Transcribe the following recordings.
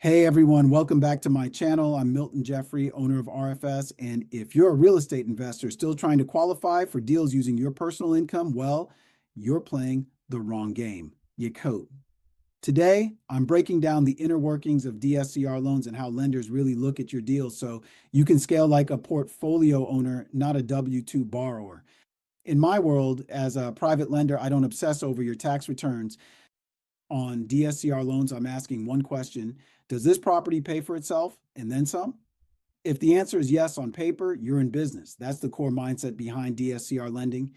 Hey everyone, welcome back to my channel. I'm Milton Jeffrey, owner of RFS. And if you're a real estate investor still trying to qualify for deals using your personal income, well, you're playing the wrong game. You code. Today, I'm breaking down the inner workings of DSCR loans and how lenders really look at your deals so you can scale like a portfolio owner, not a W-2 borrower. In my world, as a private lender, I don't obsess over your tax returns. On DSCR loans, I'm asking one question: does this property pay for itself and then some? If the answer is yes on paper, you're in business. That's the core mindset behind DSCR lending.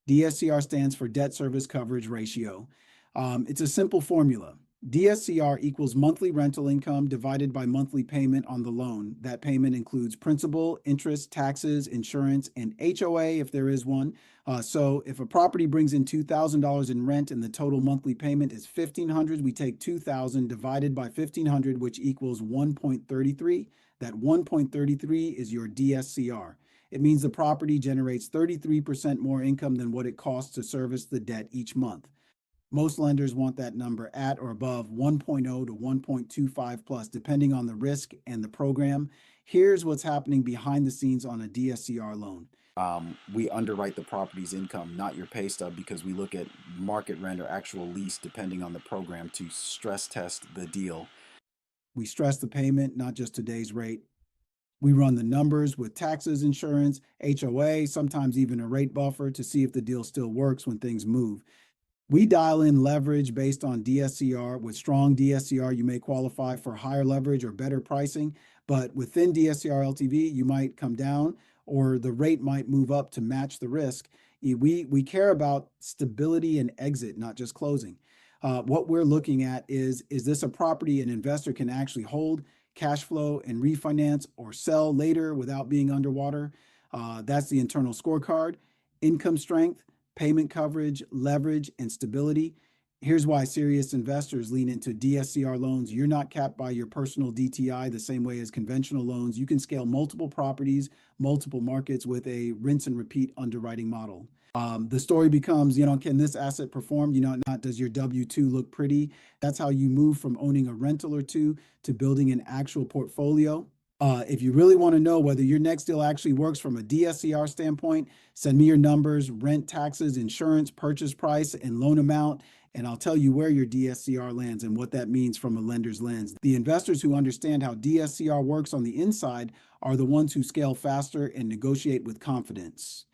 DSCR stands for debt service coverage ratio. It's a simple formula. DSCR equals monthly rental income divided by monthly payment on the loan. That payment includes principal, interest, taxes, insurance, and HOA if there is one. So if a property brings in $2,000 in rent and the total monthly payment is $1,500, we take $2,000 divided by $1,500, which equals 1.33. That 1.33 is your DSCR. It means the property generates 33% more income than what it costs to service the debt each month. Most lenders want that number at or above 1.0 to 1.25 plus, depending on the risk and the program. Here's what's happening behind the scenes on a DSCR loan. We underwrite the property's income, not your pay stub, because we look at market rent or actual lease, depending on the program, to stress test the deal. We stress the payment, not just today's rate. We run the numbers with taxes, insurance, HOA, sometimes even a rate buffer to see if the deal still works when things move. We dial in leverage based on DSCR. With strong DSCR, you may qualify for higher leverage or better pricing, but within DSCR LTV, you might come down or the rate might move up to match the risk. We care about stability and exit, not just closing. What we're looking at is this a property an investor can actually hold, cash flow, and refinance or sell later without being underwater? That's the internal scorecard. Income strength, payment coverage, leverage, and stability. Here's why serious investors lean into DSCR loans. You're not capped by your personal DTI the same way as conventional loans. You can scale multiple properties, multiple markets with a rinse and repeat underwriting model. The story becomes, can this asset perform? Not does your W-2 look pretty? That's how you move from owning a rental or two to building an actual portfolio. If you really want to know whether your next deal actually works from a DSCR standpoint, send me your numbers, rent, taxes, insurance, purchase price, and loan amount, and I'll tell you where your DSCR lands and what that means from a lender's lens. The investors who understand how DSCR works on the inside are the ones who scale faster and negotiate with confidence.